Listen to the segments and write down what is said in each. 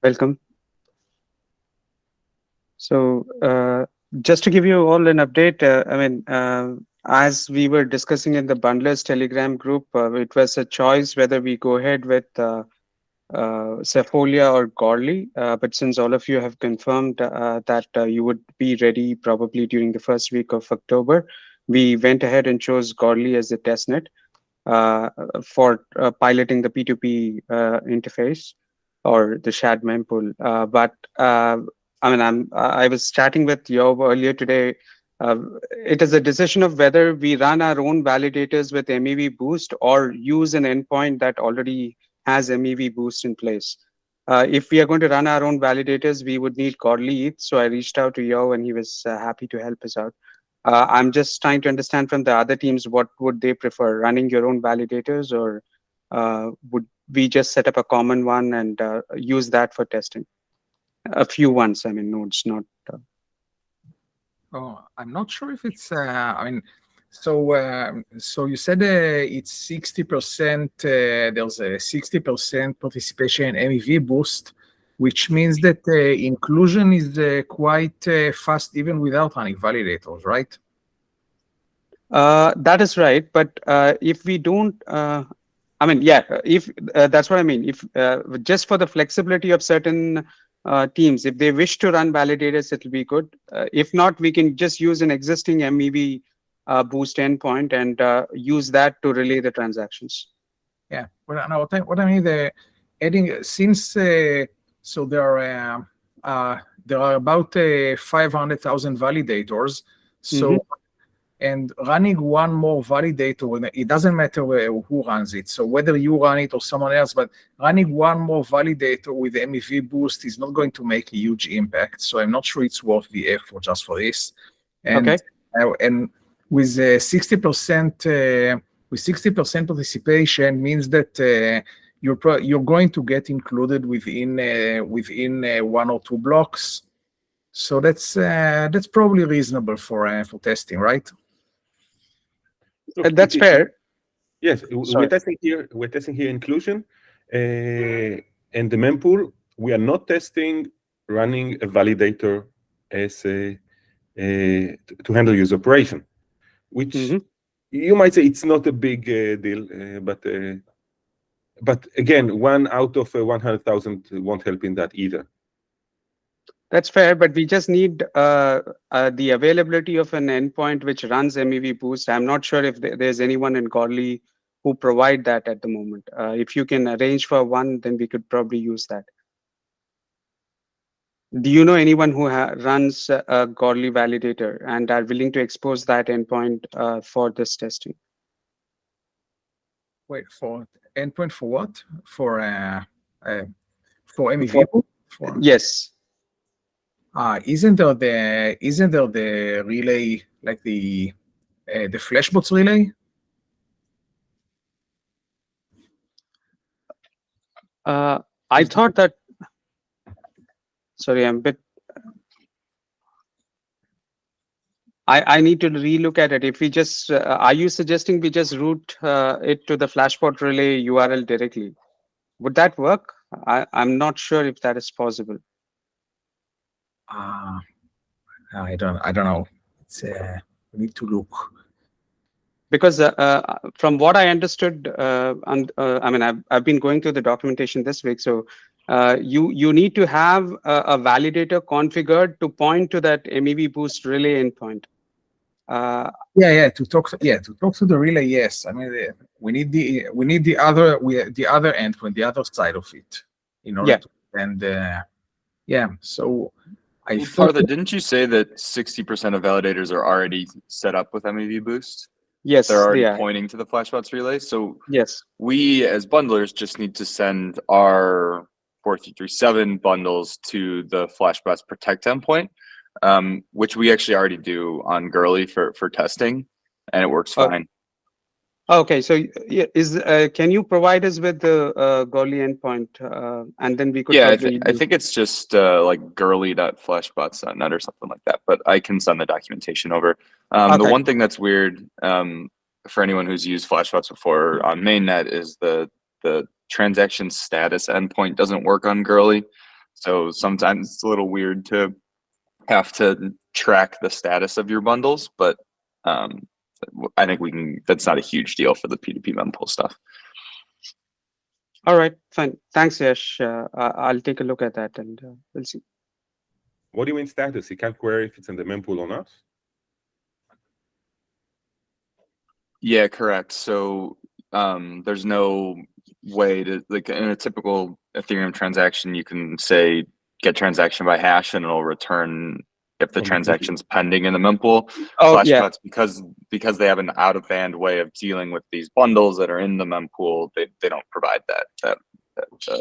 Welcome. So, just to give you all an update, as we were discussing in the Bundlers Telegram group, it was a choice whether we go ahead with Sefolia or Gorley. But since all of you have confirmed that you would be ready probably during the first week of October, we went ahead and chose Gorley as the testnet for piloting the P2P interface or the shared mempool. I was chatting with Yob earlier today. Uh, it is a decision of whether we run our own validators with MEV boost or use an endpoint that already has MEV boost in place. If we are going to run our own validators, we would need Godly ETH. So I reached out to Yo and he was happy to help us out. I'm just trying to understand from the other teams, what would they prefer, running your own validators, or would we just set up a common one and use that for testing? A few ones, nodes, not. Oh, I'm not sure if it's. So you said it's 60%. There's a 60% participation in MEV boost, which means that inclusion is quite fast even without running validators, right? That is right, but if we don't, if that's what I mean. If just for the flexibility of certain teams, if they wish to run validators, it'll be good. If not, we can just use an existing MEV boost endpoint and use that to relay the transactions. Yeah, well, no, what I mean, adding since so there are about 500,000 validators. So and running one more validator, it doesn't matter who runs it. So whether you run it or someone else, but running one more validator with MEV boost is not going to make a huge impact. So I'm not sure it's worth the effort just for this. And, okay. And with 60%, with 60% participation means that you're going to get included within one or two blocks. So that's probably reasonable for testing, right? That's fair. Yes, we're testing here inclusion, and the mempool. We are not testing running a validator as to handle user operation, which you might say it's not a big deal, but again, 1 out of 100,000 won't help in that either. That's fair, but we just need the availability of an endpoint which runs MEV boost. I'm not sure if there's anyone in Godly who provide that at the moment. If you can arrange for one, then we could probably use that. Do you know anyone who runs a Godly validator and are willing to expose that endpoint for this testing? Wait, for endpoint for what? For MEV? Yes. Isn't there the relay, like the Flashbots relay? I thought that. Sorry, I'm a bit. I need to relook at it. If we just, are you suggesting we just route it to the Flashbot relay URL directly? Would that work? I'm not sure if that is possible. I don't know. It's we need to look. Because from what I understood, I've been going through the documentation this week. So you need to have a validator configured to point to that MEV boost relay endpoint. To talk to the relay. Yes, I mean we need the other endpoint, the other side of it, in order to, and so. Partha, didn't you say that 60% of validators are already set up with MEV boost? Yes, they're already pointing to the Flashbots relay. So yes, we as bundlers just need to send our 4337 bundles to the Flashbots protect endpoint, which we actually already do on Gurley for testing, and it works fine. Okay, so can you provide us with the Gurley endpoint, and then we could? Yeah, I think it's just like gurley.flashbots.net or something like that. But I can send the documentation over. The one thing that's weird for anyone who's used Flashbots before on mainnet is the transaction status endpoint doesn't work on Gurley. So sometimes it's a little weird to have to track the status of your bundles, but I think that's not a huge deal for the P2P mempool stuff. All right, fine. Thanks, Yash. I'll take a look at that and we'll see. What do you mean status? You can't query if it's in the mempool or not? Yeah, correct. So there's no way to, like in a typical Ethereum transaction, you can say get transaction by hash and it'll return if the transaction's pending in the mempool. Oh, Flashbots, because they have an out-of-band way of dealing with these bundles that are in the mempool, they don't provide that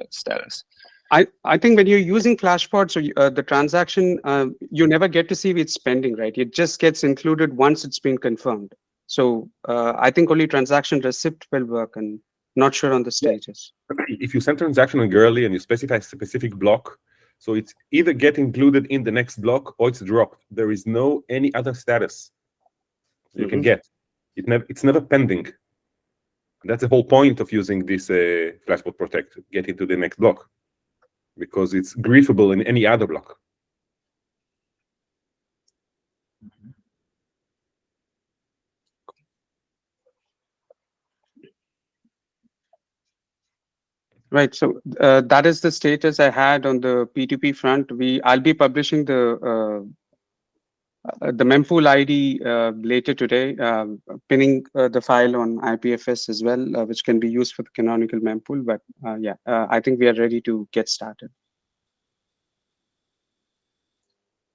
status. I think when you're using Flashbots or the transaction, you never get to see it's pending, right? It just gets included once it's been confirmed. So I think only transaction receipt will work, and not sure on the stages. If you send transaction on Girly and you specify a specific block, so it's either get included in the next block or it's dropped. There is no any other status you can get. It's never pending. That's the whole point of using this Flashbot Protect, get into the next block, because it's griefable in any other block. Right. So that is the status I had on the P2P front. I'll be publishing the mempool ID later today, pinning the file on IPFS as well, which can be used for the canonical mempool. But yeah, I think we are ready to get started.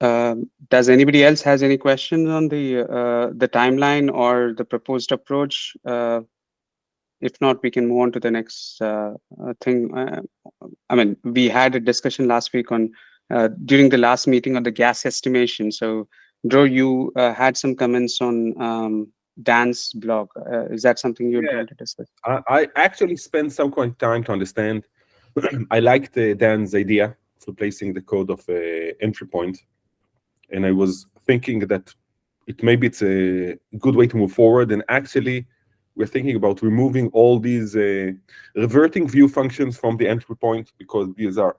Does anybody else has any questions on the timeline or the proposed approach? If not, we can move on to the next thing. I mean, we had a discussion last week on during the last meeting on the gas estimation. So, Drew, you had some comments on Dan's blog. Is that something you're going to discuss? I actually spent some time to understand. I liked Dan's idea of replacing the code of entry point, and I was thinking that maybe it's a good way to move forward. And actually, we're thinking about removing all these reverting view functions from the entry point, because these are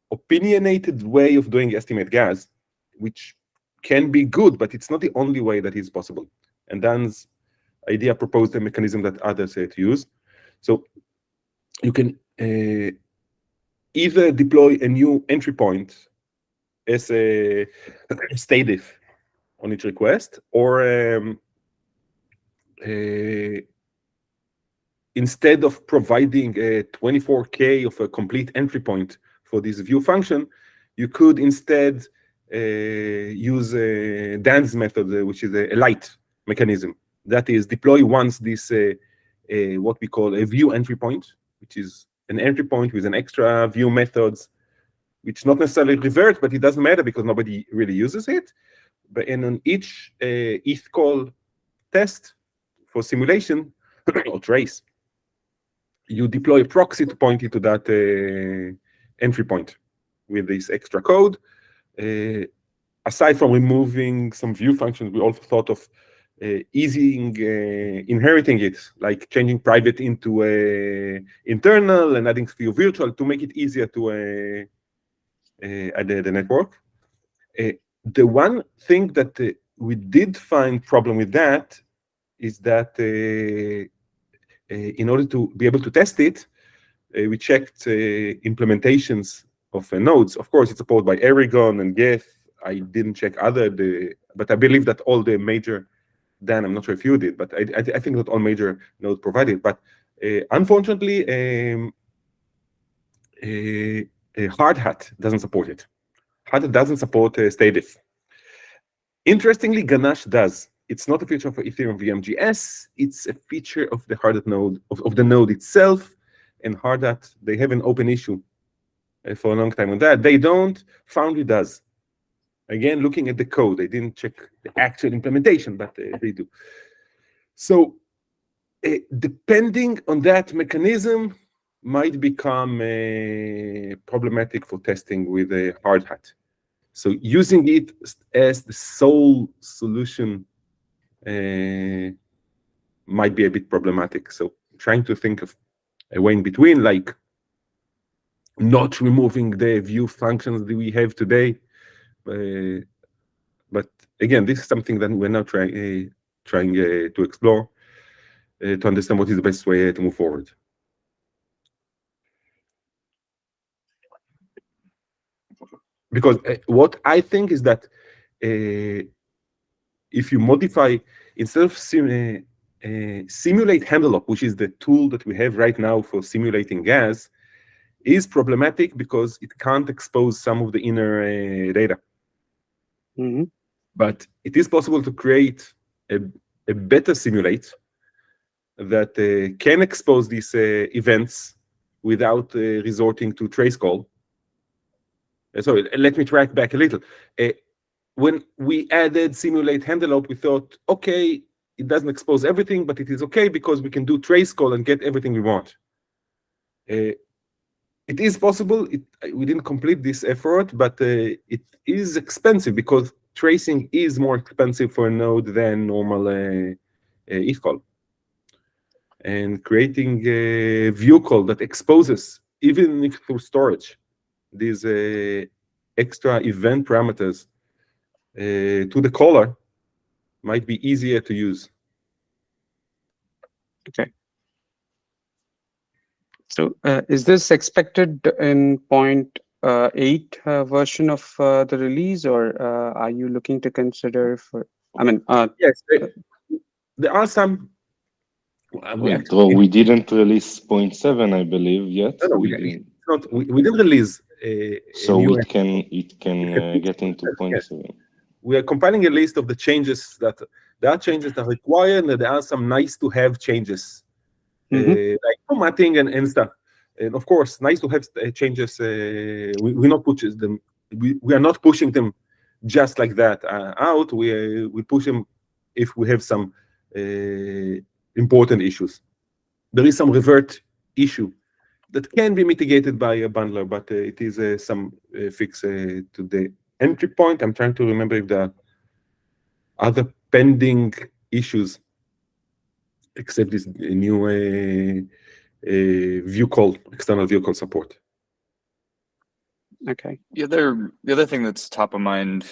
opinionated way of doing estimate gas, which can be good, but it's not the only way that is possible. And Dan's idea proposed a mechanism that others to use. So you can either deploy a new entry point as a stative on each request, or instead of providing a 24K of a complete entry point for this view function, you could instead use Dan's method, which is a light mechanism. That is, deploy once this what we call a view entry point, which is an entry point with an extra view methods, which not necessarily revert, but it doesn't matter because nobody really uses it. But and on each ETH call test for simulation or trace, you deploy a proxy to point it to that entry point with this extra code. Aside from removing some view functions, we also thought of easing inheriting it, like changing private into internal and adding view virtual to make it easier to add the network. The one thing that we did find problem with that is that in order to be able to test it, we checked implementations of nodes. Of course, it's supported by Aragon and Geth. I didn't check but I believe that all the major, Dan, I'm not sure if you did, but I think that all major nodes provided. But unfortunately, Hardhat doesn't support it. Hardhat doesn't support stative. Interestingly, Ganache does. It's not a feature for Ethereum VMGS. It's a feature of the Hardhat node, of the node itself. And Hardhat, they have an open issue for a long time on that. They don't. Foundry does. Again, looking at the code, they didn't check the actual implementation, but they do. So depending on that mechanism, might become problematic for testing with a Hardhat. So using it as the sole solution might be a bit problematic. So trying to think of a way in between, like not removing the view functions that we have today. But again, this is something that we're now trying to explore to understand what is the best way to move forward. Because what I think is that if you modify, instead of simulate envelope, which is the tool that we have right now for simulating gas, is problematic because it can't expose some of the inner data. Mm-hmm. But it is possible to create a better simulate that can expose these events without resorting to trace call. So let me track back a little. When we added simulate envelope, we thought, okay, it doesn't expose everything, but it is okay because we can do trace call and get everything we want. It is possible. We didn't complete this effort, but it is expensive because tracing is more expensive for a node than normal if call. And creating a view call that exposes, even if through storage, these extra event parameters to the caller might be easier to use. Okay. So is this expected in 0.8 version of the release, or are you looking to consider for? I mean, yes, there are some. Well, we didn't release 0.7, I believe, yet. No, we didn't release. So it can get into 0.7. We are compiling a list of the changes that there are changes that are required, and there are some nice to have changes, like formatting and stuff. And of course, nice to have changes. We not push them. We are not pushing them just like that out. We push them if we have some important issues. There is some revert issue that can be mitigated by a bundler, but it is some fix to the entry point. I'm trying to remember if there are other pending issues except this new view call, external view call support. okay. The other thing that's top of mind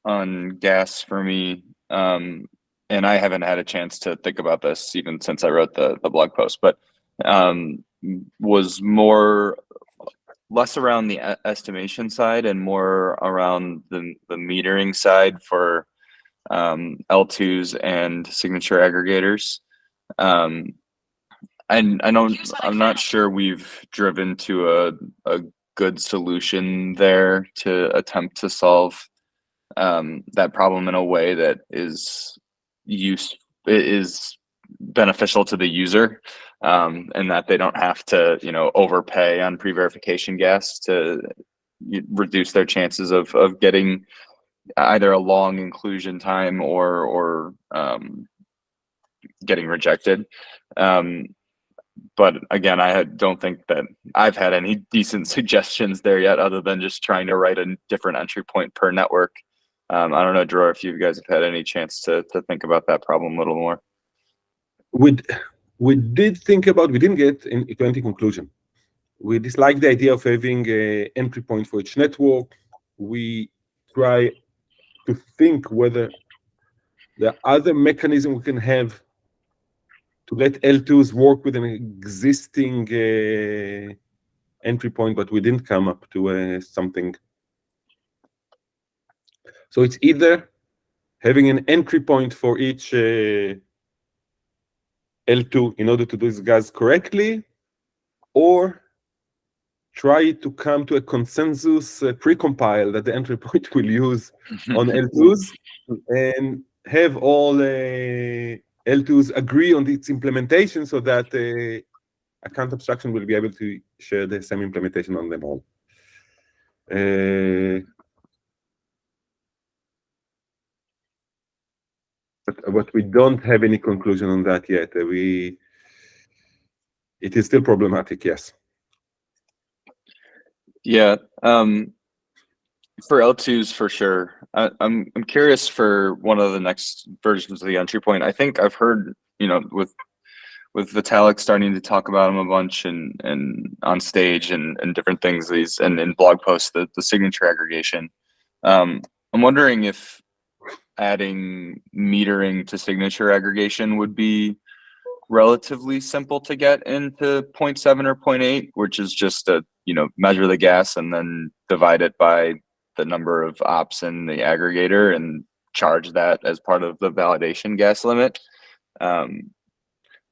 on gas for me, and I haven't had a chance to think about this even since I wrote the blog post, but was less around the estimation side and more around the metering side for L2s and signature aggregators. And I'm not sure we've driven to a good solution there to attempt to solve that problem in a way that is beneficial to the user, and that they don't have to, overpay on pre-verification gas to reduce their chances of getting either a long inclusion time or getting rejected. But again, I don't think that I've had any decent suggestions there yet, other than just trying to write a different entry point per network. I don't know, Dror, if you guys have had any chance to think about that problem a little more. We did think about, we didn't get into any conclusion. We dislike the idea of having an entry point for each network. We try to think whether there are other mechanisms we can have to let L2s work with an existing entry point, but we didn't come up to something. So it's either having an entry point for each L2 in order to do this gas correctly, or try to come to a consensus precompile that the entry point will use on L2s, and have all L2s agree on its implementation so that account abstraction will be able to share the same implementation on them all. But we don't have any conclusion on that yet. It is still problematic, yes. Yeah, for L2s for sure. I'm curious for one of the next versions of the entry point. I think I've heard, with with Vitalik starting to talk about him a bunch and on stage and different things, and in blog posts, the signature aggregation. I'm wondering if adding metering to signature aggregation would be relatively simple to get into 0.7 or 0.8, which is just a, measure the gas and then divide it by the number of ops in the aggregator and charge that as part of the validation gas limit.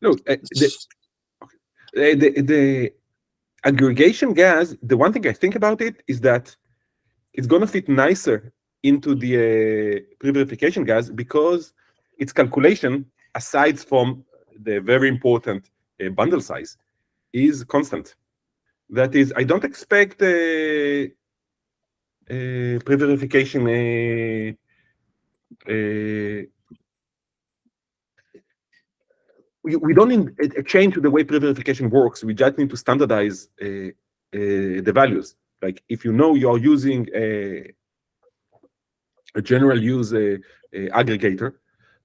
Look, the aggregation gas, the one thing I think about it is that it's going to fit nicer into the pre-verification gas because its calculation, aside from the very important bundle size, is constant. That is, I don't expect pre-verification we don't need a change to the way pre-verification works. We just need to standardize the values. Like if you're using a general use aggregator,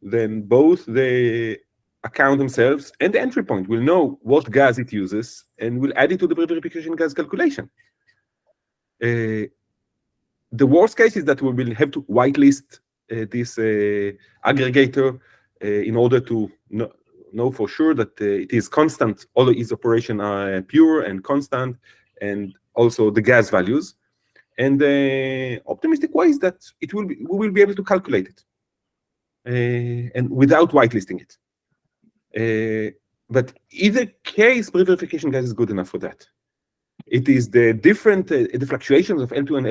then both the account themselves and the entry point will know what gas it uses and will add it to the pre-verification gas calculation. The worst case is that we will have to whitelist this aggregator in order to know for sure that it is constant, all of its operation are pure and constant, and also the gas values. And the optimistic way is that we will be able to calculate it, and without whitelisting it. But either case, pre-verification gas is good enough for that. It is the different the fluctuations of L2 and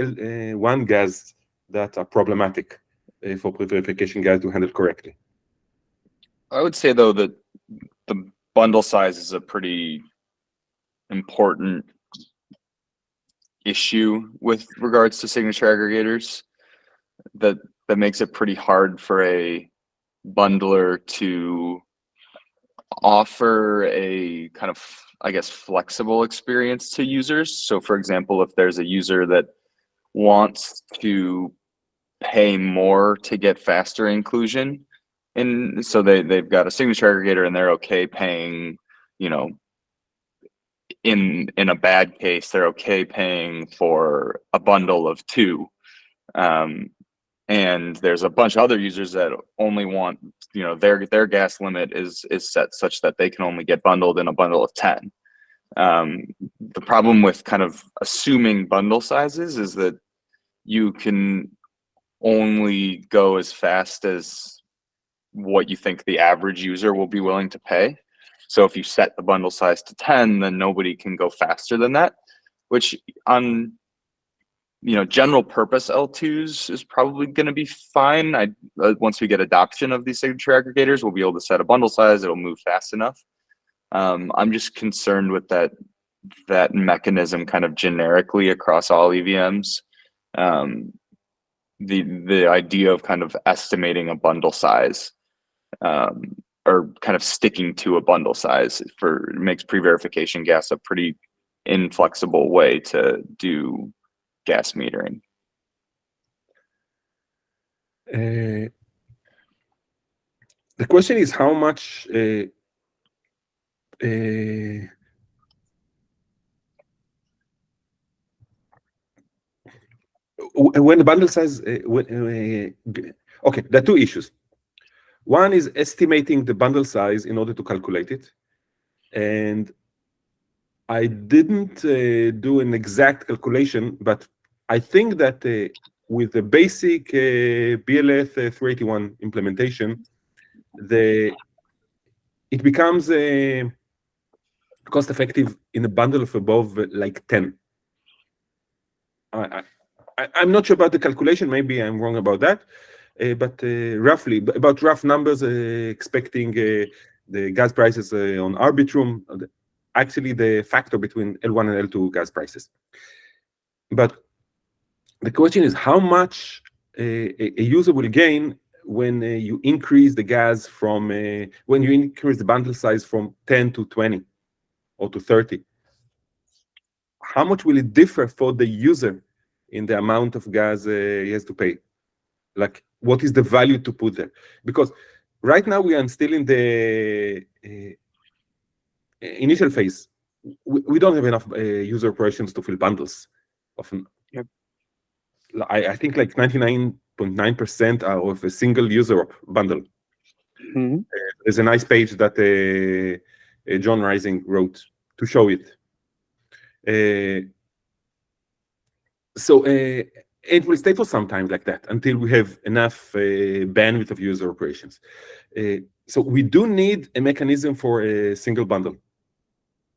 L1 gas that are problematic for pre-verification gas to handle correctly. I would say though that the bundle size is a pretty important issue with regards to signature aggregators. That makes it pretty hard for a bundler to offer a kind of, I guess, flexible experience to users. So for example, if there's a user that wants to pay more to get faster inclusion, and so they've got a signature aggregator and they're okay paying, in a bad case, they're okay paying for a bundle of 2. And there's a bunch of other users that only want, their gas limit is set such that they can only get bundled in a bundle of 10. The problem with kind of assuming bundle sizes is that you can only go as fast as what you think the average user will be willing to pay. So if you set the bundle size to 10, then nobody can go faster than that, which on general purpose L2s is probably going to be fine. Once we get adoption of these signature aggregators, we'll be able to set a bundle size. It'll move fast enough. I'm just concerned with that mechanism kind of generically across all EVMs. The idea of kind of estimating a bundle size, or kind of sticking to a bundle size makes pre-verification gas a pretty inflexible way to do gas metering. The question is how much when the bundle size okay, there are 2 issues. One is estimating the bundle size in order to calculate it, and I didn't do an exact calculation, but I think that with the basic BLF 381 implementation, it becomes cost-effective in a bundle of above like 10. I'm not sure about the calculation. Maybe I'm wrong about that, but roughly, about rough numbers, expecting the gas prices on Arbitrum, actually the factor between L1 and L2 gas prices. But the question is how much a user will gain when you increase the gas from, when you increase the bundle size from 10 to 20 or to 30. How much will it differ for the user in the amount of gas he has to pay? Like, what is the value to put there? Because right now we are still in the initial phase, we don't have enough user operations to fill bundles. Often, yep. I think like 99.9% are of a single user bundle. Mm-hmm. There's a nice page that John Rising wrote to show it. So it will stay for some time like that until we have enough bandwidth of user operations. So we do need a mechanism for a single bundle.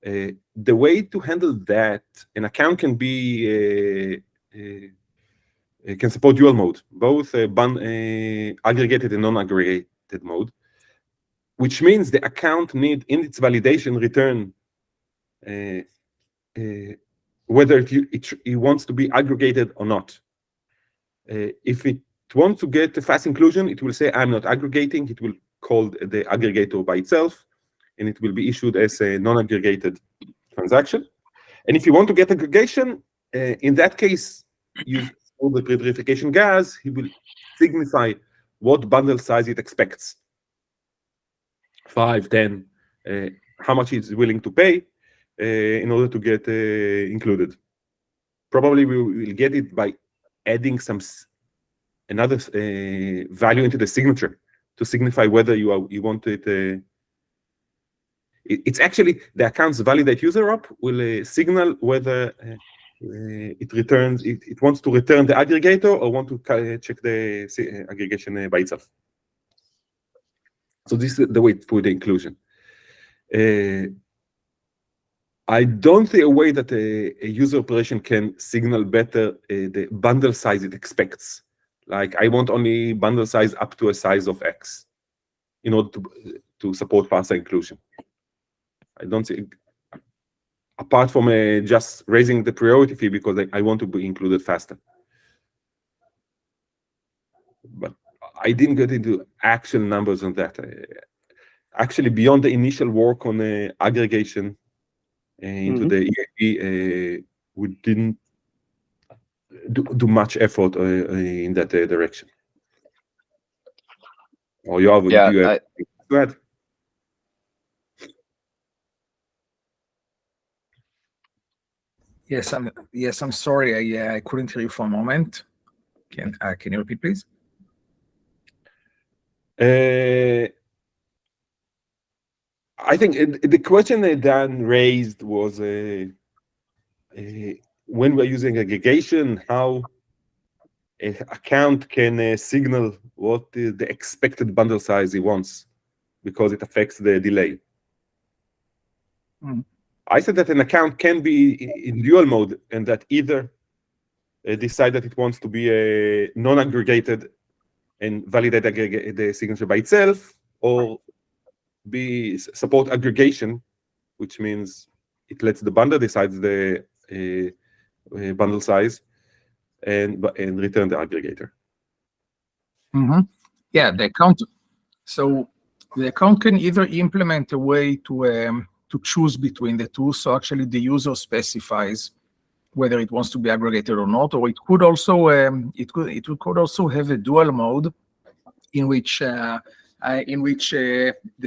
The way to handle that, an account can be can support dual mode, both aggregated and non-aggregated mode, which means the account need in its validation return whether it wants to be aggregated or not. If it wants to get a fast inclusion, it will say, I'm not aggregating. It will call the aggregator by itself, and it will be issued as a non-aggregated transaction. And if you want to get aggregation, in that case, use all the pre-verification gas, he will signify what bundle size it expects. 5, 10, how much he's willing to pay in order to get included. Probably we will get it by adding another value into the signature to signify whether you want it. It's actually the account's validate user op will signal whether it wants to return the aggregator or want to check the aggregation by itself. So this is the way for the inclusion. I don't see a way that a user operation can signal better the bundle size it expects. Like, I want only bundle size up to a size of X in order to support faster inclusion. I don't see, apart from just raising the priority fee because I want to be included faster. But I didn't get into actual numbers on that. Actually, beyond the initial work on aggregation into the EAP, we didn't do much effort in that direction. Or you have, yeah, go ahead. Yes, I'm sorry. I couldn't hear you for a moment. Can you repeat, please? I think the question that Dan raised was when we're using aggregation, how an account can signal what is the expected bundle size he wants because it affects the delay. I said that an account can be in dual mode and that either decide that it wants to be a non-aggregated and validate the signature by itself, or support aggregation, which means it lets the bundle decide the bundle size and return the aggregator. Yeah, the account. So the account can either implement a way to choose between the two. So actually, the user specifies whether it wants to be aggregated or not, or it could also it could also have a dual mode in which the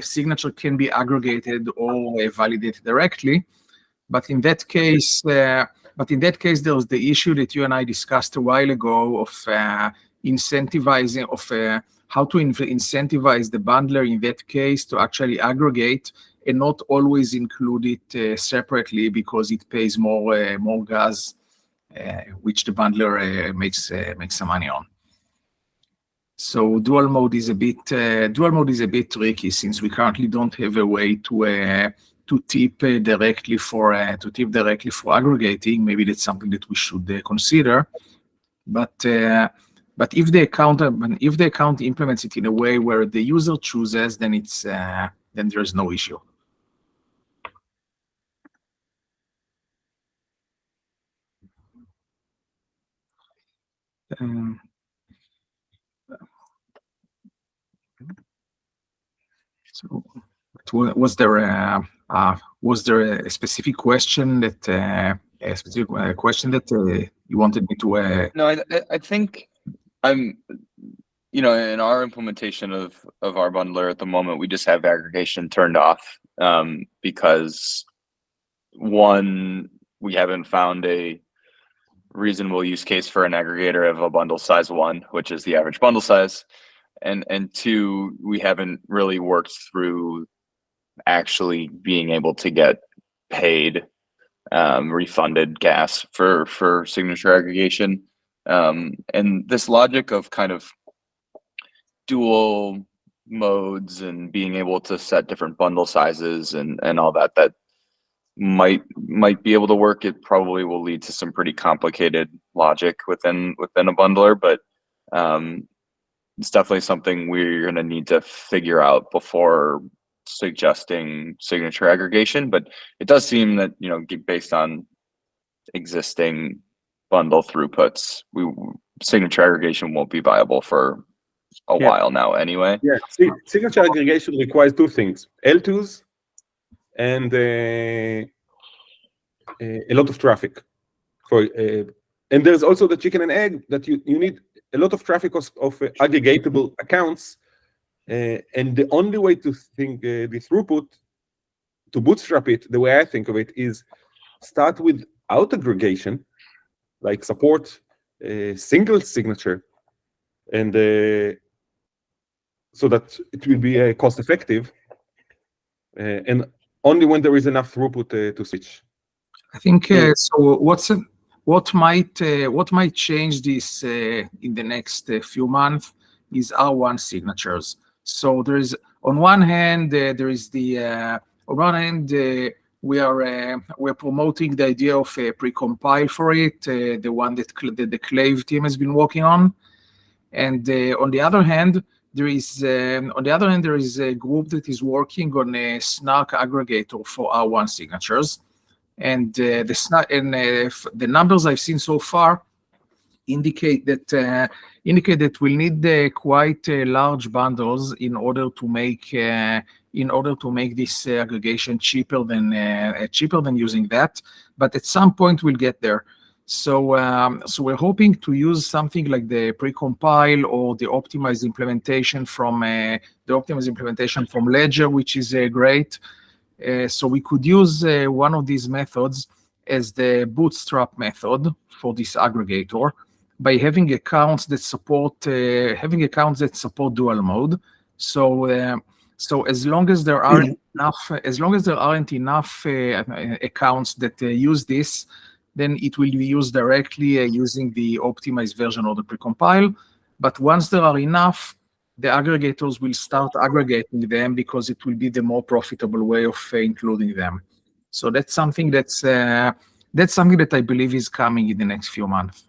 signature can be aggregated or validated directly. But in that case, there's the issue that you and I discussed a while ago of incentivizing how to incentivize the bundler in that case to actually aggregate and not always include it separately because it pays more gas, which the bundler makes some money on. So dual mode is a bit tricky since we currently don't have a way to tip directly for aggregating. Maybe that's something that we should consider. But if the account implements it in a way where the user chooses, then there's no issue. So, was there a specific question that you wanted me to? No, I think in our implementation of our bundler at the moment, we just have aggregation turned off. because one, we haven't found a reasonable use case for an aggregator of a bundle size 1, which is the average bundle size, and 2, we haven't really worked through actually being able to get paid refunded gas for signature aggregation, and this logic of kind of dual modes and being able to set different bundle sizes and all that might be able to work. It probably will lead to some pretty complicated logic within a bundler, but it's definitely something we're going to need to figure out before suggesting signature aggregation. But it does seem that, you know, based on existing bundle throughputs, signature aggregation won't be viable for a while now anyway. Yeah, signature aggregation requires 2 things: L2s and a lot of traffic. And there's also the chicken and egg that you need a lot of traffic of aggregatable accounts. And the only way to think the throughput, to bootstrap it, the way I think of it, is start without aggregation, like support single signature, and so that it will be cost effective, and only when there is enough throughput to switch. I think so. What might change this in the next few months is R1 signatures. So there is, on one hand, we're promoting the idea of a precompile for it, the one that the Clave team has been working on, and on the other hand, there is a group that is working on a snark aggregator for R1 signatures, and the numbers I've seen so far indicate that we'll need quite large bundles in order to make this aggregation cheaper than using that. But at some point we'll get there. So we're hoping to use something like the precompile or the optimized implementation from Ledger, which is great. So we could use one of these methods as the bootstrap method for this aggregator, by having accounts that support dual mode. So as long as there aren't enough accounts that use this, then it will be used directly using the optimized version or the precompile. But once there are enough, the aggregators will start aggregating them because it will be the more profitable way of including them. So that's something that I believe is coming in the next few months.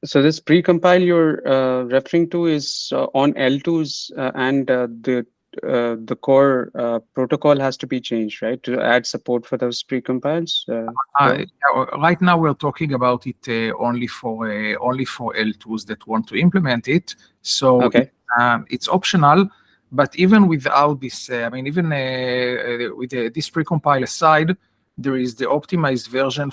So this precompile you're referring to is on L2s, and the core protocol has to be changed, right, to add support for those precompiles? Right now we're talking about it only for L2s that want to implement it. So okay. It's optional. But even without this, with this precompile aside, there is the optimized version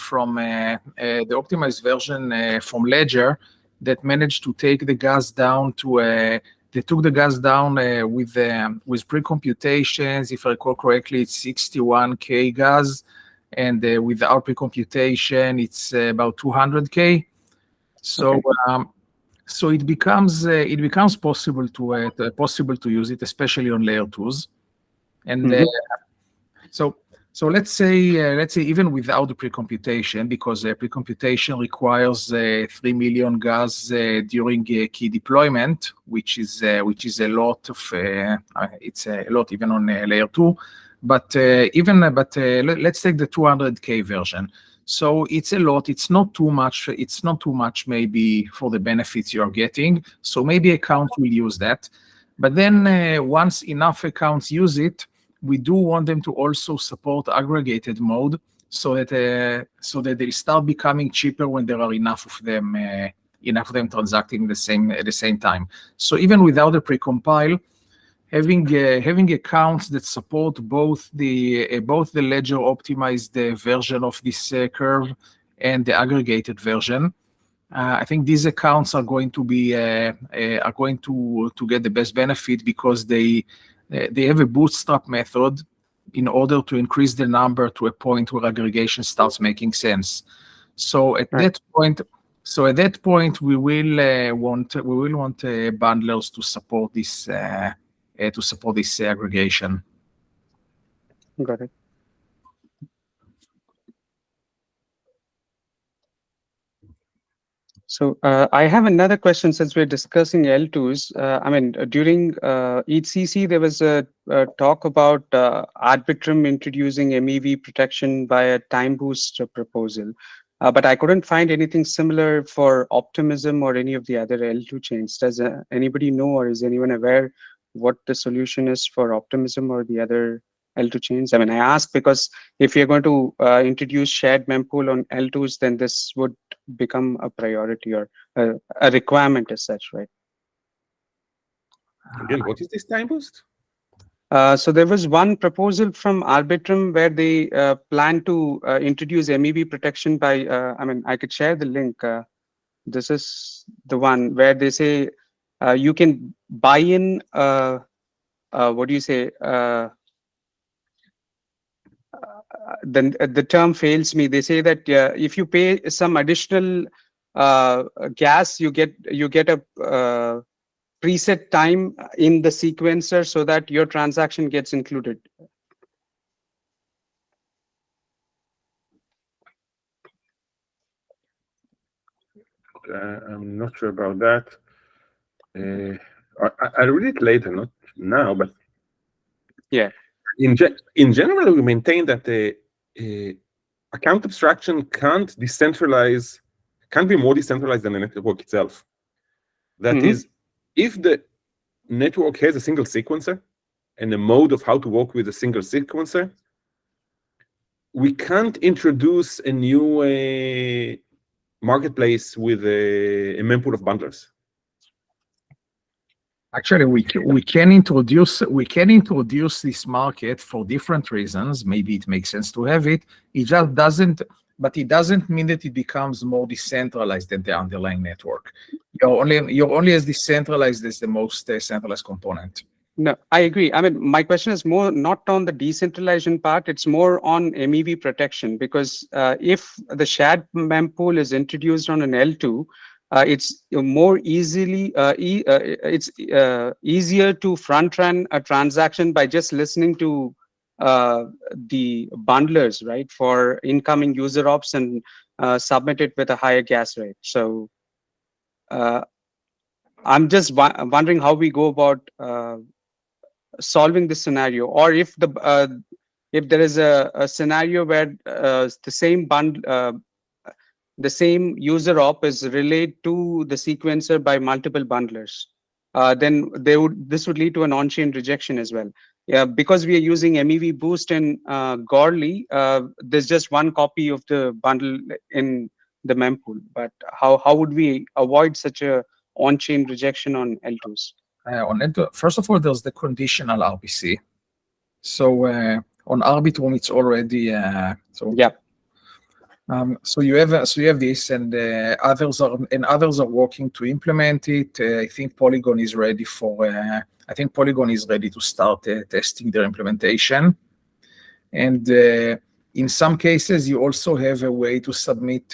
from Ledger that managed to take the gas down to they took the gas down with pre-computations. If I recall correctly, it's 61K gas, and without pre-computation, it's about 200K. So okay. So it becomes possible to use it, especially on layer 2s, and So let's say even without the pre-computation, because pre-computation requires 3 million gas during key deployment, which is a lot of it's a lot even on layer 2. But let's take the 200K version. So it's a lot. It's not too much. It's not too much maybe for the benefits you're getting. So maybe accounts will use that. But then once enough accounts use it, we do want them to also support aggregated mode, so that they start becoming cheaper when there are enough of them transacting at the same time. So even without a precompile, having accounts that support both the Ledger optimized version of this curve and the aggregated version I think these accounts are going to be to get the best benefit because they have a bootstrap method in order to increase the number to a point where aggregation starts making sense. So at that point, we will want bundlers to support this aggregation. Got it. So I have another question since we're discussing L2s. I mean, during ECC, there was a talk about Arbitrum introducing MEV protection by a time boost proposal. But I couldn't find anything similar for Optimism or any of the other L2 chains. Does anybody know, or is anyone aware what the solution is for Optimism or the other L2 chains? I mean, I ask because if you're going to introduce shared mempool on L2s, then this would become a priority or a requirement as such, right? Again, what is this time boost? So there was one proposal from Arbitrum where they plan to introduce MEV protection by, I mean, I could share the link. This is the one where they say you can buy in, what do you say? Then the term fails me. They say that if you pay some additional gas, you get a preset time in the sequencer so that your transaction gets included. I'm not sure about that. I'll read it later, not now, but yeah. In general, we maintain that the account abstraction can't be more decentralized than the network itself. That is, if the network has a single sequencer and a mode of how to work with a single sequencer, we can't introduce a new marketplace with a mempool of bundlers. Actually, we can introduce this market for different reasons. Maybe it makes sense to have it. It just doesn't, but it doesn't mean that it becomes more decentralized than the underlying network. You're only as decentralized as the most centralized component. No, I agree. I mean, my question is more not on the decentralization part. It's more on MEV protection, because if the shared mempool is introduced on an L2, it's more easier to front run a transaction by just listening to the bundlers, right, for incoming user ops and submit it with a higher gas rate. So I'm just wondering how we go about solving this scenario, or if there is a scenario where the same user op is relayed to the sequencer by multiple bundlers, then this would lead to an on-chain rejection as well. Yeah, because we are using MEV boost in Goerli, there's just one copy of the bundle in the mempool. But how would we avoid such a on-chain rejection on L2s? On L2, first of all, there's the conditional RPC. So on Arbitrum, it's already so. Yeah. So you have this, and others are working to implement it. I think Polygon is ready to start testing their implementation. And in some cases, you also have a way to submit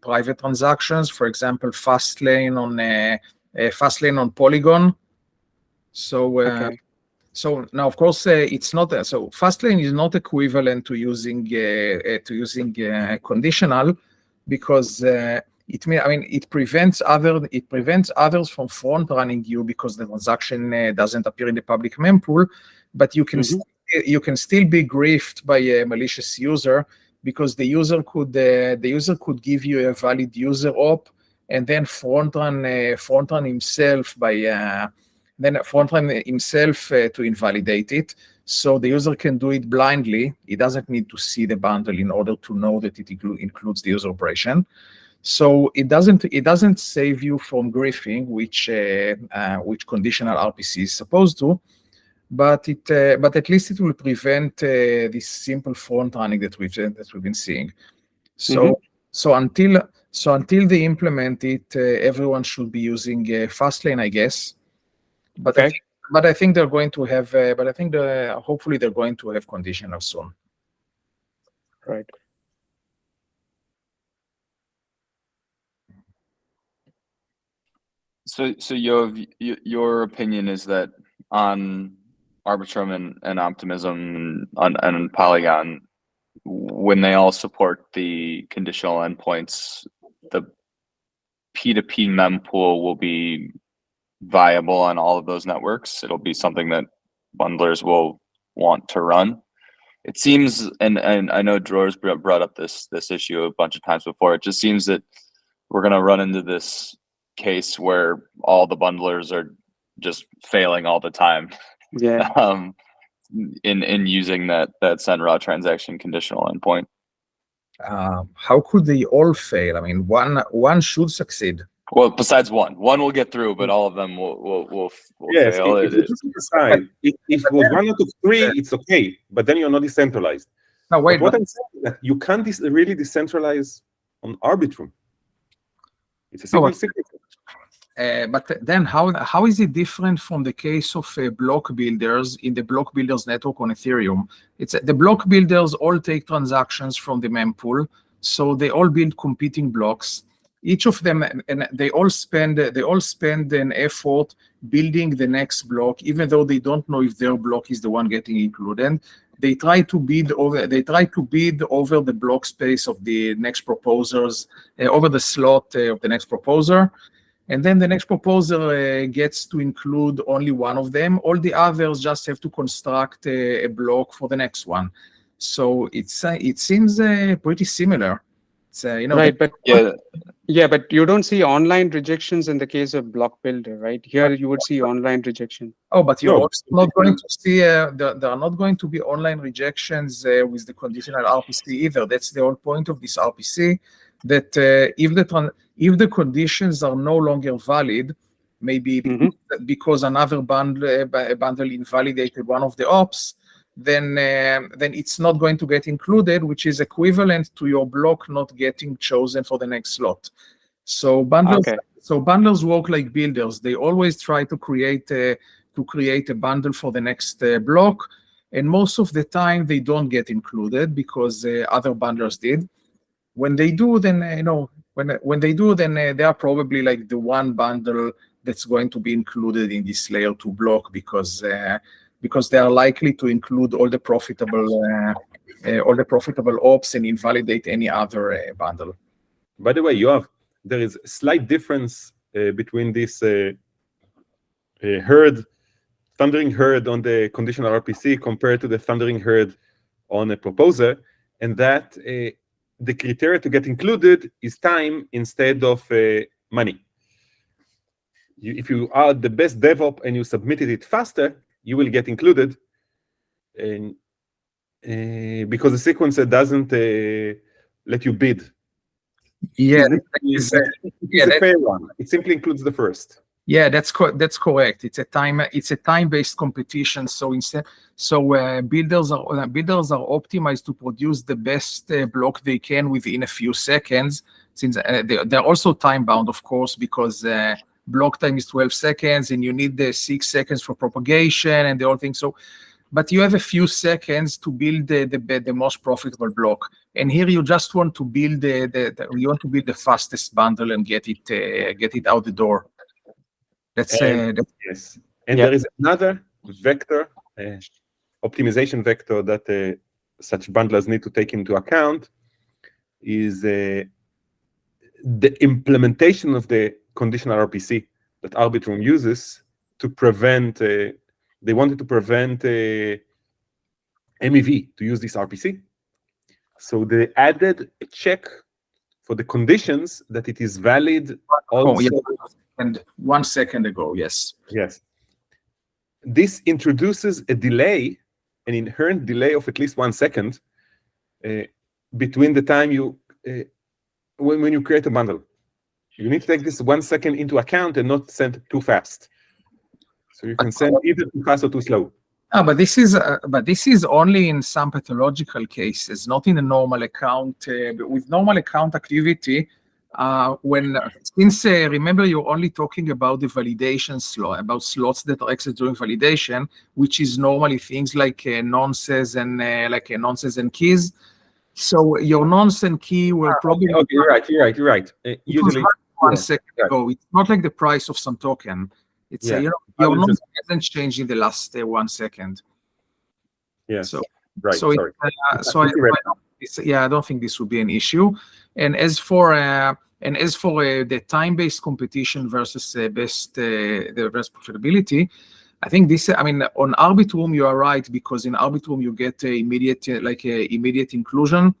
private transactions. For example, Fastlane on Polygon. So. Okay. So now, of course, it's not so. Fastlane is not equivalent to using conditional, because it prevents others from front running you because the transaction doesn't appear in the public mempool, but you can still be griefed by a malicious user, because the user could give you a valid user op and then front run himself to invalidate it. So the user can do it blindly. He doesn't need to see the bundle in order to know that it includes the user operation. So it doesn't save you from griefing, which conditional RPC is supposed to, but at least it will prevent this simple front running that we've been seeing. So So until they implement it, everyone should be using Fastlane, I guess. But Okay. I think they're going to have. But I think hopefully they're going to have conditional soon. Right. So your opinion is that on Arbitrum and Optimism and Polygon, when they all support the conditional endpoints, the P2P mempool will be viable on all of those networks. It'll be something that bundlers will want to run. It seems, and I know Dror's brought up this issue a bunch of times before. It just seems that we're going to run into this case where all the bundlers are just failing all the time. Yeah. In using that send raw transaction conditional endpoint. How could they all fail? I mean, one should succeed. Well, besides one will get through, but all of them will yes, fail. If it was 1 out of 3, it's okay, but then you're not decentralized. No, wait. But what I'm saying is that you can't really decentralize on Arbitrum. It's a single signature. But then how is it different from the case of block builders in the block builders network on Ethereum? It's the block builders all take transactions from the mempool, so they all build competing blocks. Each of them, and they all spend an effort building the next block, even though they don't know if their block is the one getting included. They try to bid over the block space of the next proposers, over the slot of the next proposer. And then the next proposer gets to include only one of them. All the others just have to construct a block for the next one. So it seems pretty similar. It's, right, but but you don't see online rejections in the case of block builder, right? Here you would see online rejection. Oh, but you're also not going to see there are not going to be online rejections with the conditional RPC either. That's the whole point of this RPC. That if the conditions are no longer valid, maybe because another bundle invalidated one of the ops, then it's not going to get included, which is equivalent to your block not getting chosen for the next slot. So bundles work like builders. They always try to create a bundle for the next block, and most of the time they don't get included because other bundlers did. When they do, then when they do, then they are probably like the one bundle that's going to be included in this layer 2 block because they are likely to include all the profitable ops and invalidate any other bundle. By the way, there is a slight difference between this thundering herd on the conditional RPC compared to the thundering herd on a proposer, and that the criteria to get included is time instead of money. If you are the best DevOps and you submitted it faster, you will get included, and because the sequencer doesn't let you bid. Yeah, it's a fair one. It simply includes the first. Yeah, that's correct. It's a time-based competition. So builders are optimized to produce the best block they can within a few seconds. Since they're also time-bound, of course, because block time is 12 seconds, and you need the 6 seconds for propagation and the whole thing. So, but you have a few seconds to build the most profitable block. And here you just want to build the fastest bundle and get it out the door. Yes. And there is another vector, optimization vector that such bundlers need to take into account is the implementation of the conditional RPC that Arbitrum uses to prevent. They wanted to prevent MEV to use this RPC, so they added a check for the conditions that it is valid. And 1 second ago, yes. This introduces a delay, an inherent delay of at least 1 second between the time you when you create a bundle. You need to take this 1 second into account and not send too fast. So you can send either too fast or too slow. But this is only in some pathological cases, not in a normal account. With normal account activity, Since remember, you're only talking about the validation slot, about slots that are accessed during validation, which is normally things like nonces and keys. So your nonce and key will probably okay, you're right. Usually 1 second ago. It's not like the price of some token. It's your nonce hasn't changed in the last 1 second. Yeah. So right. So sorry. I don't think this would be an issue. And as for the time-based competition versus the best profitability, I think this. I mean, on Arbitrum you are right, because in Arbitrum you get immediate inclusion,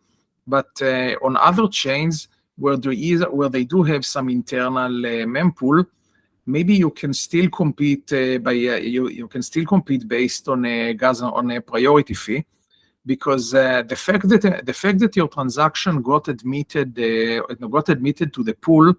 but on other chains where they do have some internal mempool, maybe you can still compete you can still compete based on a priority fee. Because the fact that your transaction got admitted to the pool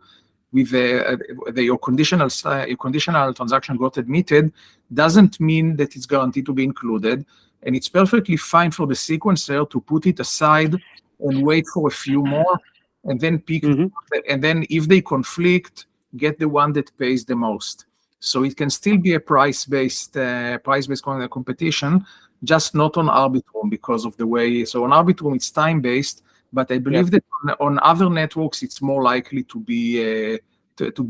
with your conditional transaction got admitted doesn't mean that it's guaranteed to be included, and it's perfectly fine for the sequencer to put it aside and wait for a few more, and then pick, and then if they conflict, get the one that pays the most. So it can still be a price-based competition, just not on Arbitrum because of the way. So on Arbitrum it's time-based, but I believe that on other networks it's more likely to be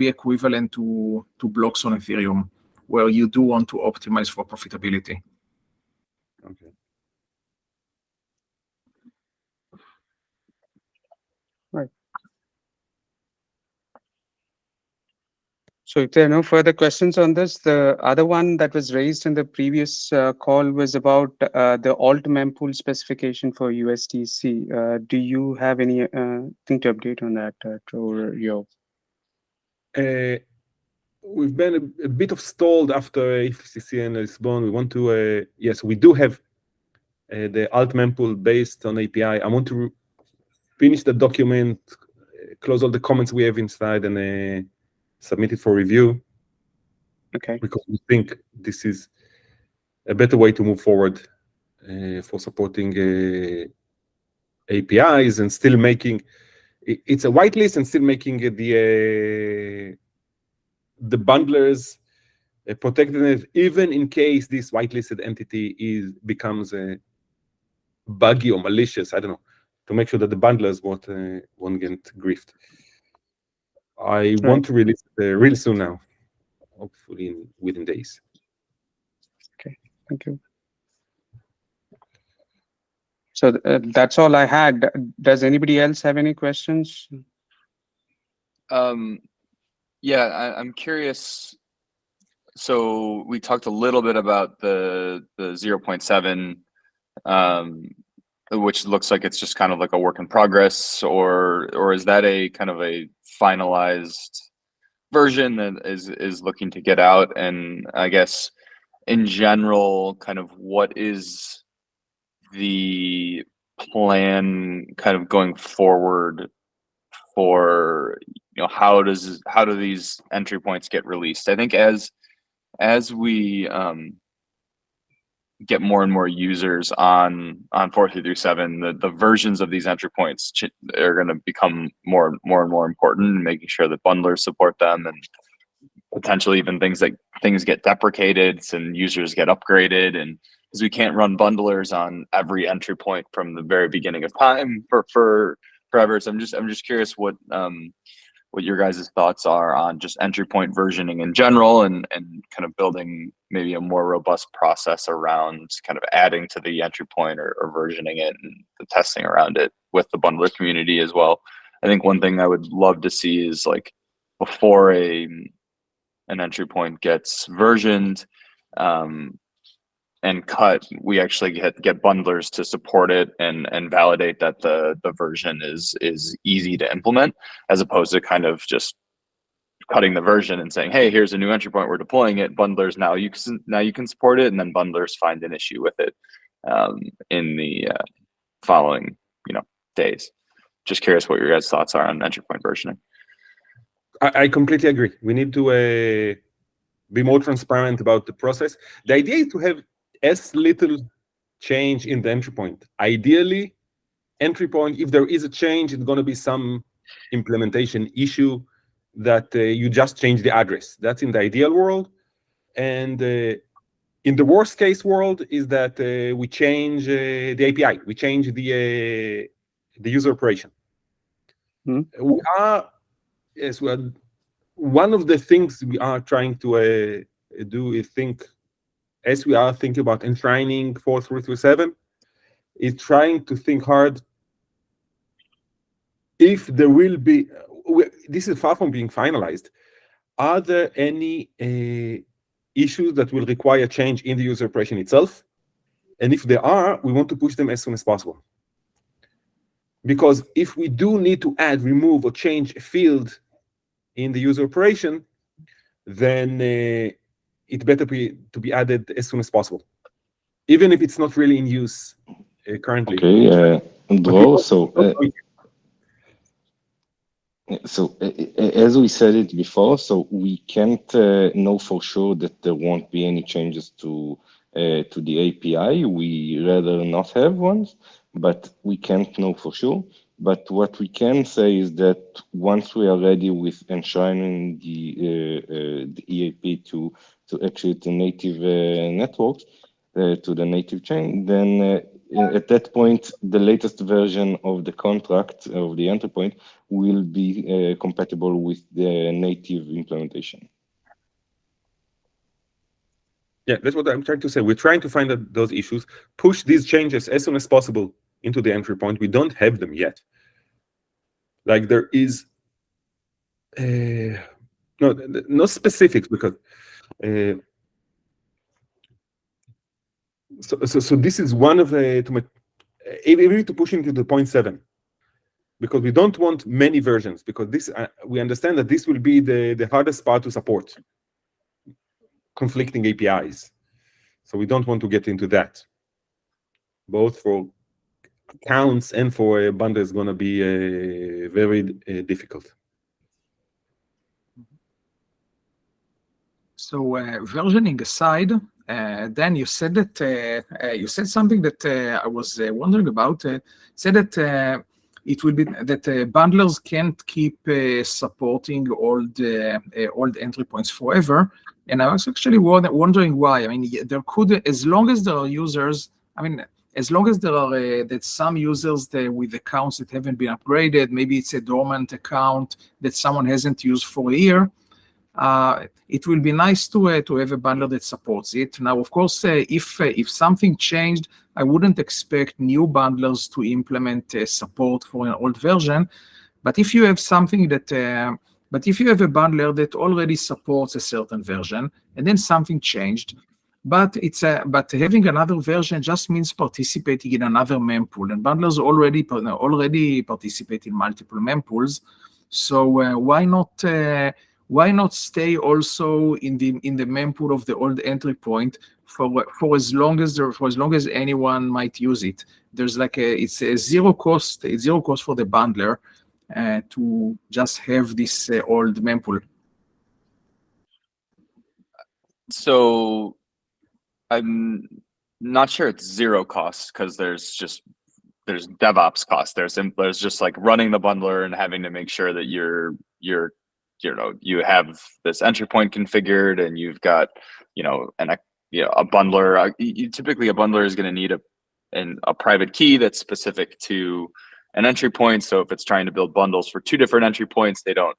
equivalent to blocks on Ethereum, where you do want to optimize for profitability. Okay. Right. So if there are no further questions on this, the other one that was raised in the previous call was about the alt mempool specification for USDC. Do you have any thing to update on that, or Yo? We've been a bit of stalled after FCC and Lisbon. We want to, yes, we do have the alt mempool based on API. I want to finish the document, close all the comments we have inside, and submit it for review. Okay. Because we think this is a better way to move forward for supporting APIs and still making it's a whitelist and still making the bundlers protected, even in case this whitelisted entity becomes buggy or malicious. I don't know, to make sure that the bundlers won't get griefed. I want to release it real soon now, hopefully within days. Okay, thank you. So that's all I had. Does anybody else have any questions? Yeah, I'm curious. So we talked a little bit about the 0.7, which looks like it's just kind of like a work in progress, or is that a kind of a finalized version that is looking to get out? And I guess in general, kind of what is the plan kind of going forward for, how do these entry points get released? I think as we get more and more users on 4.3.7, the versions of these entry points are going to become more and more important, making sure that bundlers support them, and potentially even things get deprecated and users get upgraded, and because we can't run bundlers on every entry point from the very beginning of time for forever. So I'm just curious what your guys' thoughts are on just entry point versioning in general, and kind of building maybe a more robust process around kind of adding to the entry point or versioning it, and the testing around it with the bundler community as well. I think one thing I would love to see is, like, before an entry point gets versioned and cut, we actually get bundlers to support it and validate that the version is easy to implement, as opposed to kind of just cutting the version and saying, hey, here's a new entry point, we're deploying it, bundlers now you can support it, and then bundlers find an issue with it in the following days. Just curious what your guys' thoughts are on entry point versioning. I completely agree. We need to be more transparent about the process. The idea is to have as little change in the entry point. Ideally, entry point, if there is a change, it's going to be some implementation issue that you just change the address. That's in the ideal world. And in the worst case world is that we change the API. We change the user operation. We are, yes, well, one of the things we are trying to do is think, as we are thinking about enshrining 4337, is trying to think hard if there will be, this is far from being finalized, are there any issues that will require change in the user operation itself? And if there are, we want to push them as soon as possible. Because if we do need to add, remove, or change a field in the user operation, then it better to be added as soon as possible, even if it's not really in use currently. Okay, Dror, so as we said it before, so we can't know for sure that there won't be any changes to the API. We rather not have ones, but we can't know for sure. But what we can say is that once we are ready with enshrining the EAP to actually the native networks, to the native chain, then at that point, the latest version of the contract of the entry point will be compatible with the native implementation. Yeah, that's what I'm trying to say. We're trying to find out those issues, push these changes as soon as possible into the entry point. We don't have them yet. Like there is no specifics because so this is one of the even to push into the 0.7, because we don't want many versions, because this we understand that this will be the hardest part to support, conflicting APIs. So we don't want to get into that. Both for accounts and for a bundle is going to be very difficult. So versioning aside, Dan, you said that you said something that I was wondering about. Said that it will be that bundlers can't keep supporting old entry points forever. And I was actually wondering why. I mean, there could, as long as there are users, I mean, as long as there are that some users with accounts that haven't been upgraded, maybe it's a dormant account that someone hasn't used for a year, it will be nice to have a bundler that supports it. Now, of course, if something changed, I wouldn't expect new bundlers to implement support for an old version. But if you have something that but if you have a bundler that already supports a certain version and then something changed, but having another version just means participating in another mempool, and bundlers already participate in multiple mempools. So why not stay also in the mempool of the old entry point for as long as anyone might use it? There's like it's a zero cost. It's zero cost for the bundler to just have this old mempool. So I'm not sure it's zero cost, because there's DevOps cost. There's just like running the bundler and having to make sure that you have this entry point configured, and you've got a bundler. Typically a bundler is going to need a private key that's specific to an entry point. So if it's trying to build bundles for two different entry points, they don't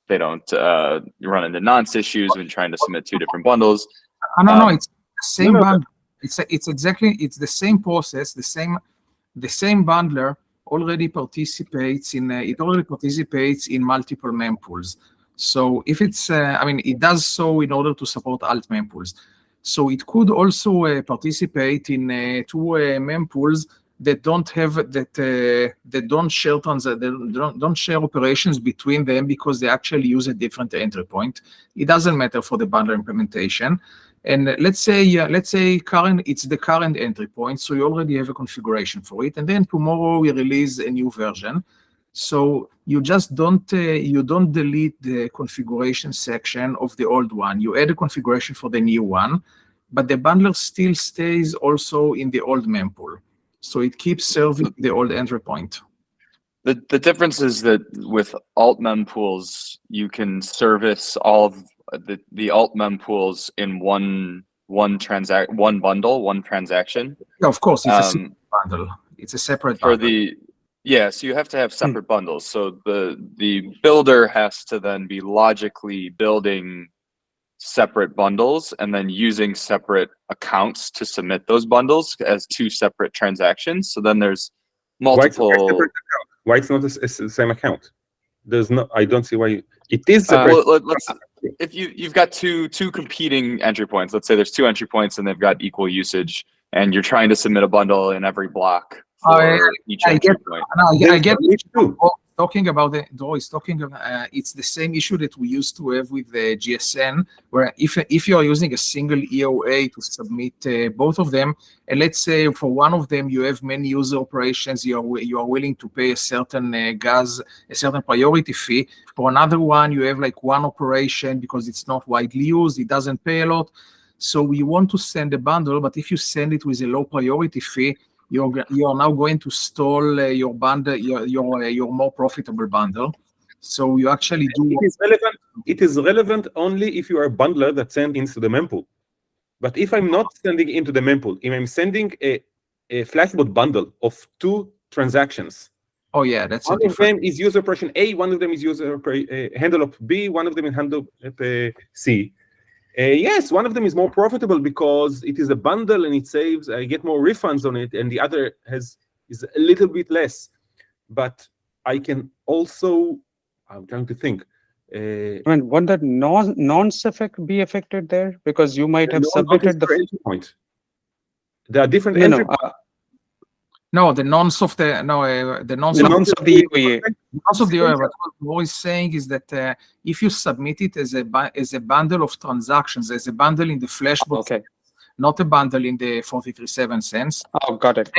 run into nonce issues when trying to submit two different bundles. No, it's the same bundle. It's exactly the same process. The same bundler already participates in multiple mempools. So if it's it does so in order to support alt mempools. So it could also participate in two mempools that don't share operations between them, because they actually use a different entry point. It doesn't matter for the bundler implementation. And let's say it's the current entry point, so you already have a configuration for it, and then tomorrow we release a new version. So you just don't delete the configuration section of the old one. You add a configuration for the new one, but the bundler still stays also in the old mempool. So it keeps serving the old entry point. The difference is that with alt mempools, you can service all of the alt mempools in one bundle, one transaction. Yeah, of course, it's a separate bundle. It's a separate for bundle. so you have to have separate bundles. So the builder has to then be logically building separate bundles and then using separate accounts to submit those bundles as two separate transactions. So then there's multiple. Why it's not the same account? There's no. I don't see why it is separate. Well, if you've got two competing entry points. Let's say there's two entry points and they've got equal usage, and you're trying to submit a bundle in every block for each entry point. I get talking about the Dror is talking about it's the same issue that we used to have with the GSN, where if you are using a single EOA to submit both of them, and let's say for one of them you have many user operations, you are willing to pay a certain a certain priority fee. For another one, you have like one operation because it's not widely used, it doesn't pay a lot. So you want to send a bundle, but if you send it with a low priority fee, you are now going to stall your bundle, your more profitable bundle. So you actually do. It is relevant only if you are a bundler that sends into the mempool. But if I'm not sending into the mempool, if I'm sending a Flashbot bundle of two transactions. Oh yeah, that's one of them is user operation A, one of them is user handle of B, one of them is handle of C. Yes, one of them is more profitable because it is a bundle and it saves. I get more refunds on it, and the other is a little bit less. But I can also, I'm trying to think. I mean, won't that nonce effect be affected there? Because you might have submitted the entry point. There are different entry points. No, the nonce of the nonce of the EOA. Nonce of the EOA. What Dror is saying is that if you submit it as a bundle of transactions, as a bundle in the Flashbot, not a bundle in the 43.7 cents. Oh, got it.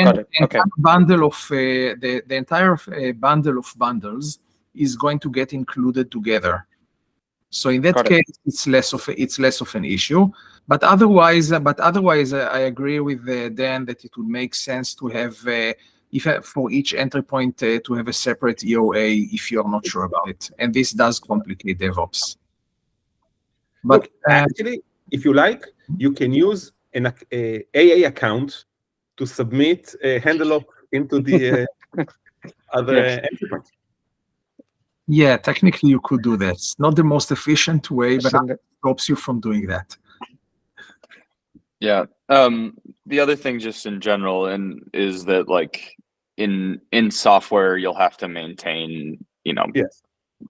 Okay. Bundle of the entire bundle of bundles is going to get included together. So in that case, it's less of an issue. But otherwise, I agree with Dan that it would make sense to have for each entry point to have a separate EOA if you're not sure about it, and this does complicate DevOps. But actually, if you like, you can use an AA account to submit a handle up into the other entry point. Yeah, technically you could do that. It's not the most efficient way, but it stops you from doing that. Yeah. The other thing just in general is that like in software you'll have to maintain,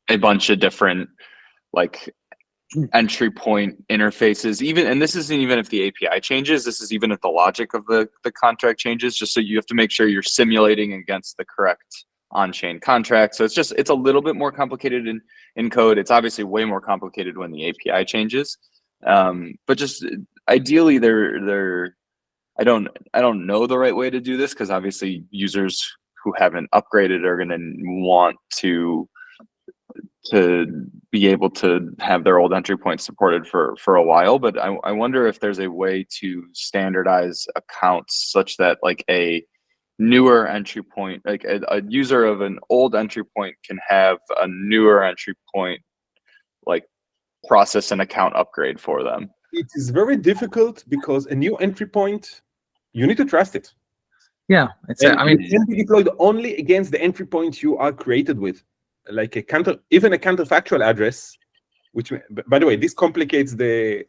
a bunch of different like entry point interfaces, and this isn't even if the API changes, this is even if the logic of the contract changes, just so you have to make sure you're simulating against the correct on-chain contract. So it's a little bit more complicated in code. It's obviously way more complicated when the API changes. But just ideally I don't know the right way to do this, because obviously users who haven't upgraded are going to want to be able to have their old entry points supported for a while. But I wonder if there's a way to standardize accounts such that like a newer entry point, like a user of an old entry point can have a newer entry point like process an account upgrade for them. It is very difficult because a new entry point, you need to trust it. Yeah, it can be deployed only against the entry point you are created with, like even a counterfactual address, which, by the way, this complicates the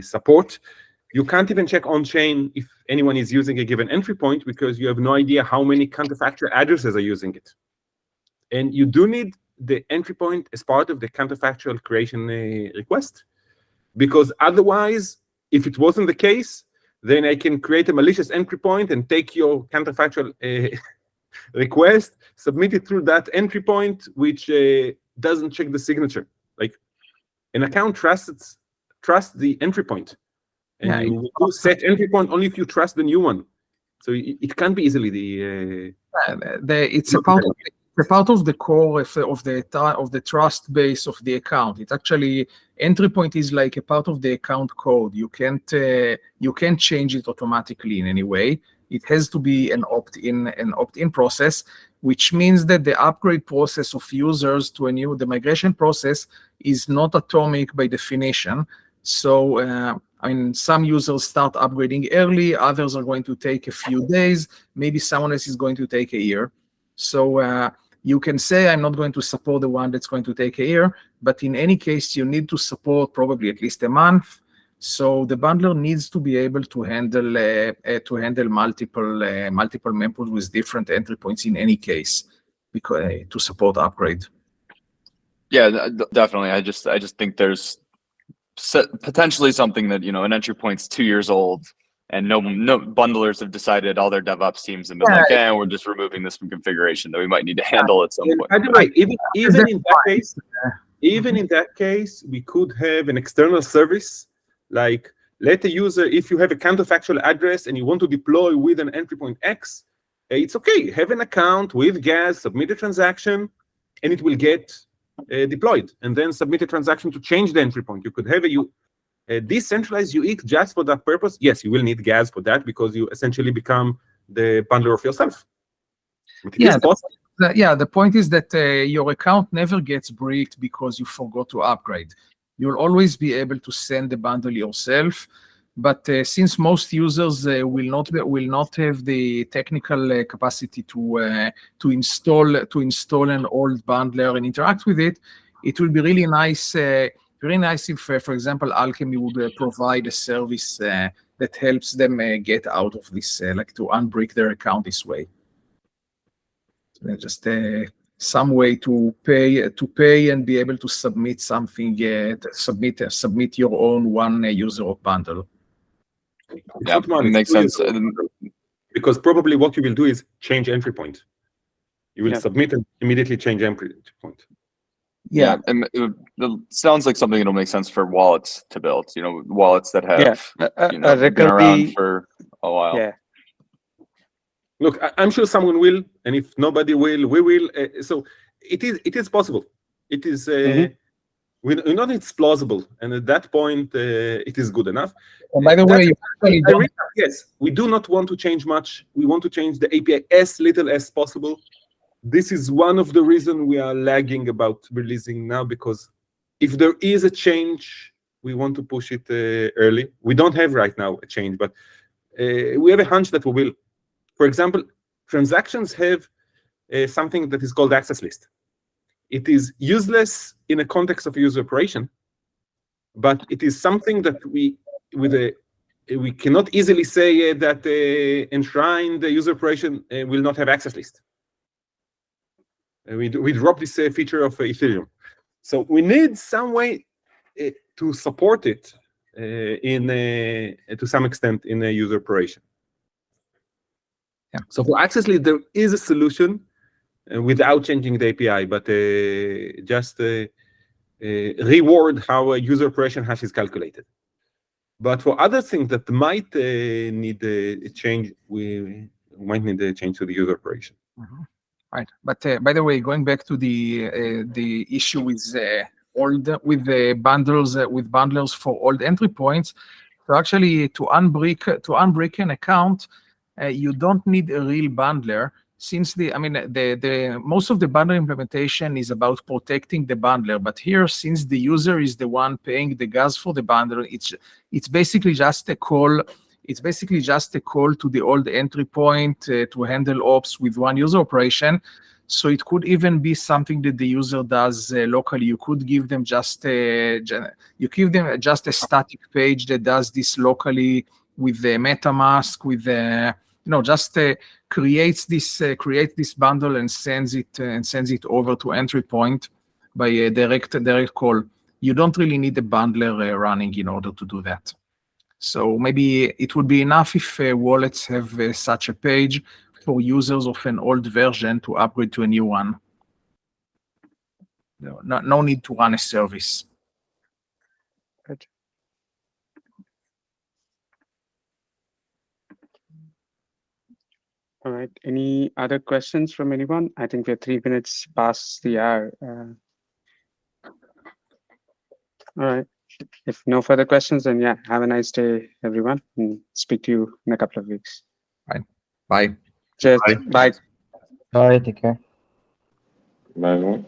support. You can't even check on-chain if anyone is using a given entry point because you have no idea how many counterfactual addresses are using it. And you do need the entry point as part of the counterfactual creation request, because otherwise, if it wasn't the case, then I can create a malicious entry point and take your counterfactual request, submit it through that entry point, which doesn't check the signature. Like an account trusts the entry point. And you set entry point only if you trust the new one. So it can't be easily it's a part of the core of the trust base of the account. It actually, entry point is like a part of the account code. You can't change it automatically in any way. It has to be an opt-in process. which means that the upgrade process of users to the migration process is not atomic by definition. So, I mean, some users start upgrading early, others are going to take a few days, maybe someone else is going to take a year. So you can say, I'm not going to support the one that's going to take a year, but in any case, you need to support probably at least a month. So the bundler needs to be able to handle multiple mempools with different entry points in any case, because to support upgrade. Yeah, definitely. I just think there's potentially something that, you know, an entry point's 2 years old, and no bundlers have decided, all their DevOps teams have been like, we're just removing this from configuration that we might need to handle at some point. By the way, even in that case, we could have an external service, like let the user, if you have a counterfactual address and you want to deploy with an entry point X, it's okay. Have an account with gas, submit a transaction, and it will get deployed, and then submit a transaction to change the entry point. You could have a decentralized UX just for that purpose. Yes, you will need gas for that because you essentially become the bundler of yourself. The point is that your account never gets bricked because you forgot to upgrade. You'll always be able to send the bundle yourself, but since most users will not have the technical capacity to install an old bundler and interact with it, it will be really nice if, for example, Alchemy would provide a service that helps them get out of this, like to unbrick their account this way. So just some way to pay and be able to submit something, submit your own one user of bundle. Yeah, it makes sense. Because probably what you will do is change entry point. You will submit and immediately change entry point. Yeah, and it sounds like something that'll make sense for wallets to build. You know, wallets that have been around for a while. Yeah. Look, I'm sure someone will, and if nobody will, we will. So it is possible. It is. We know it's plausible, and at that point, it is good enough. And by the way, yes, we do not want to change much. We want to change the API as little as possible. This is one of the reasons we are lagging about releasing now, because if there is a change, we want to push it early. We don't have right now a change, but we have a hunch that we will. For example, transactions have something that is called access list. It is useless in a context of user operation, but it is something that we cannot easily say that enshrined user operation will not have access list. We dropped this feature of Ethereum. So we need some way to support it to some extent in a user operation. Yeah. So for access list, there is a solution without changing the API, but just reward how a user operation hash is calculated. But for other things that might need a change, we might need a change to the user operation. Right. But by the way, going back to the issue with bundlers for old entry points, so actually to unbrick an account, you don't need a real bundler, since the most of the bundler implementation is about protecting the bundler. But here, since the user is the one paying the gas for the bundler, it's basically just a call. It's basically just a call to the old entry point to handle ops with one user operation. So it could even be something that the user does locally. You could give them just a static page that does this locally with the MetaMask, with just creates this bundle and sends it over to entry point by a direct call. You don't really need a bundler running in order to do that. So maybe it would be enough if wallets have such a page for users of an old version to upgrade to a new one. No need to run a service. Good. All right. Any other questions from anyone? I think we're 3 minutes past the hour. All right. If no further questions, then yeah, have a nice day, everyone, and speak to you in a couple of weeks. Right. Bye. Cheers. Bye. Bye, take care. Bye.